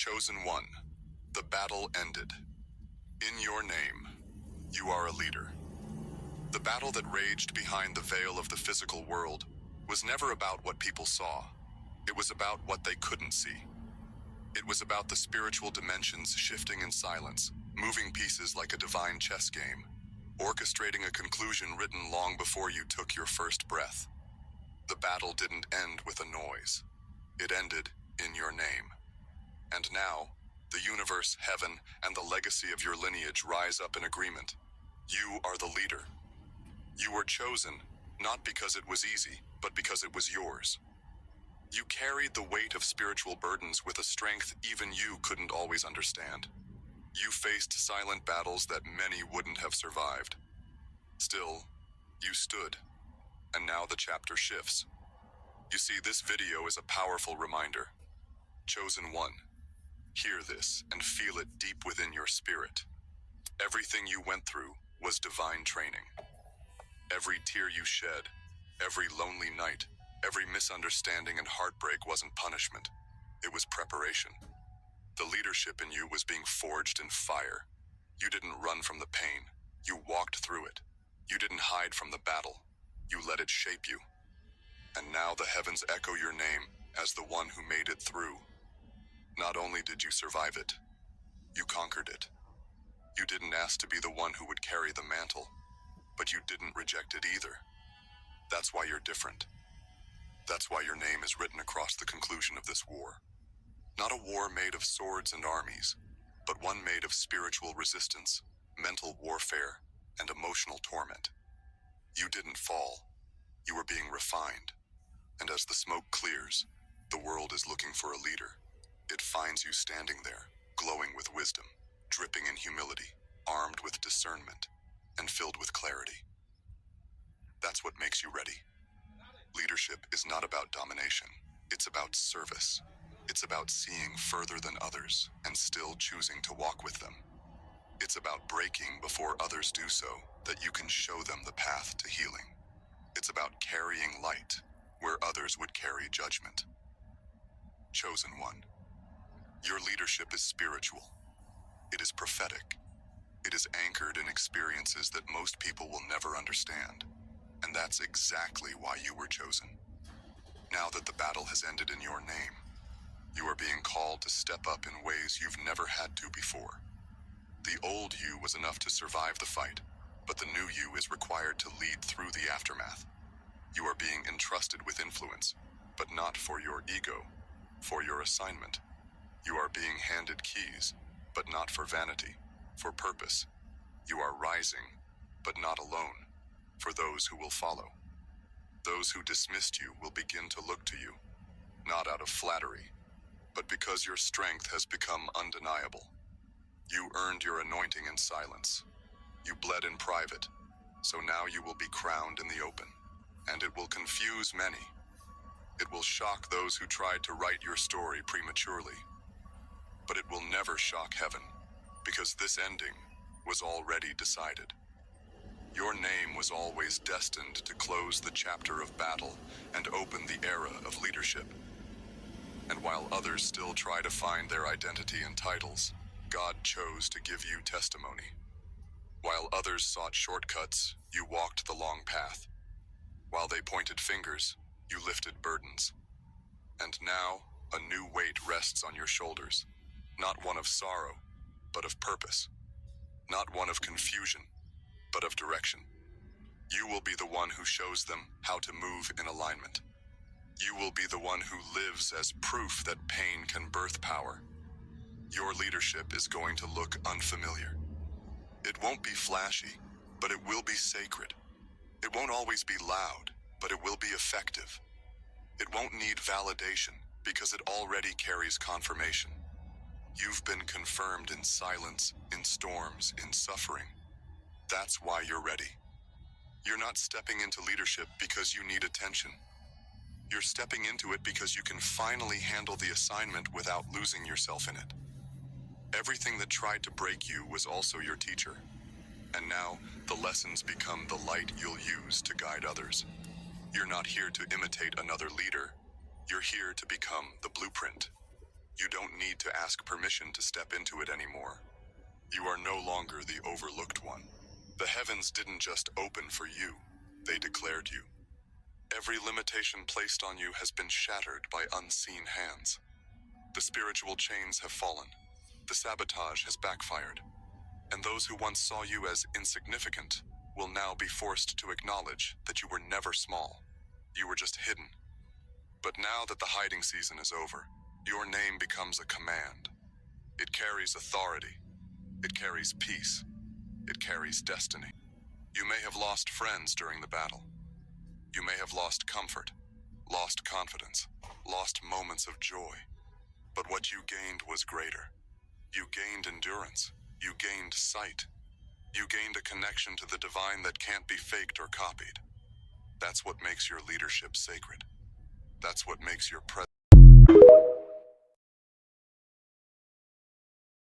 Chosen one, the battle ended. In your name, you are a leader. The battle that raged behind the veil of the physical world was never about what people saw. It was about what they couldn't see. It was about the spiritual dimensions shifting in silence, moving pieces like a divine chess game, orchestrating a conclusion written long before you took your first breath. The battle didn't end with a noise. It ended in your name. And now, the universe, heaven, and the legacy of your lineage rise up in agreement. You are the leader. You were chosen, not because it was easy, but because it was yours. You carried the weight of spiritual burdens with a strength even you couldn't always understand. You faced silent battles that many wouldn't have survived. Still, you stood, and now the chapter shifts. You see, this video is a powerful reminder. Chosen one, hear this and feel it deep within your spirit. Everything you went through was divine training. Every tear you shed, every lonely night, every misunderstanding and heartbreak wasn't punishment. It was preparation. The leadership in you was being forged in fire. You didn't run from the pain. You walked through it. You didn't hide from the battle. You let it shape you. And now the heavens echo your name as the one who made it through. Not only did you survive it, you conquered it. You didn't ask to be the one who would carry the mantle, but you didn't reject it either. That's why you're different. That's why your name is written across the conclusion of this war. Not a war made of swords and armies, but one made of spiritual resistance, mental warfare, and emotional torment. You didn't fall. You were being refined. And as the smoke clears, the world is looking for a leader. It finds you standing there, glowing with wisdom, dripping in humility, armed with discernment, and filled with clarity. That's what makes you ready. Leadership is not about domination. It's about service. It's about seeing further than others and still choosing to walk with them. It's about breaking before others do so, that you can show them the path to healing. It's about carrying light where others would carry judgment. Chosen one, your leadership is spiritual. It is prophetic. It is anchored in experiences that most people will never understand. And that's exactly why you were chosen. Now that the battle has ended in your name, you are being called to step up in ways you've never had to before. The old you was enough to survive the fight, but the new you is required to lead through the aftermath. You are being entrusted with influence, but not for your ego, for your assignment. You are being handed keys, but not for vanity, for purpose. You are rising, but not alone, for those who will follow. Those who dismissed you will begin to look to you, not out of flattery, but because your strength has become undeniable. You earned your anointing in silence. You bled in private, so now you will be crowned in the open. And it will confuse many. It will shock those who tried to write your story prematurely. But it will never shock heaven, because this ending was already decided. Your name was always destined to close the chapter of battle and open the era of leadership. And while others still try to find their identity in titles, God chose to give you testimony. While others sought shortcuts, you walked the long path. While they pointed fingers, you lifted burdens. And now, a new weight rests on your shoulders, not one of sorrow, but of purpose. Not one of confusion, but of direction. You will be the one who shows them how to move in alignment. You will be the one who lives as proof that pain can birth power. Your leadership is going to look unfamiliar. It won't be flashy, but it will be sacred. It won't always be loud, but it will be effective. It won't need validation, because it already carries confirmation. You've been confirmed in silence, in storms, in suffering. That's why you're ready. You're not stepping into leadership because you need attention. You're stepping into it because you can finally handle the assignment without losing yourself in it. Everything that tried to break you was also your teacher. And now, the lessons become the light you'll use to guide others. You're not here to imitate another leader. You're here to become the blueprint. You don't need to ask permission to step into it anymore. You are no longer the overlooked one. The heavens didn't just open for you, they declared you. Every limitation placed on you has been shattered by unseen hands. The spiritual chains have fallen. The sabotage has backfired. And those who once saw you as insignificant will now be forced to acknowledge that you were never small. You were just hidden. But now that the hiding season is over, your name becomes a command. It carries authority. It carries peace. It carries destiny. You may have lost friends during the battle. You may have lost comfort, lost confidence, lost moments of joy. But what you gained was greater. You gained endurance. You gained sight. You gained a connection to the divine that can't be faked or copied. That's what makes your leadership sacred. That's what makes your presence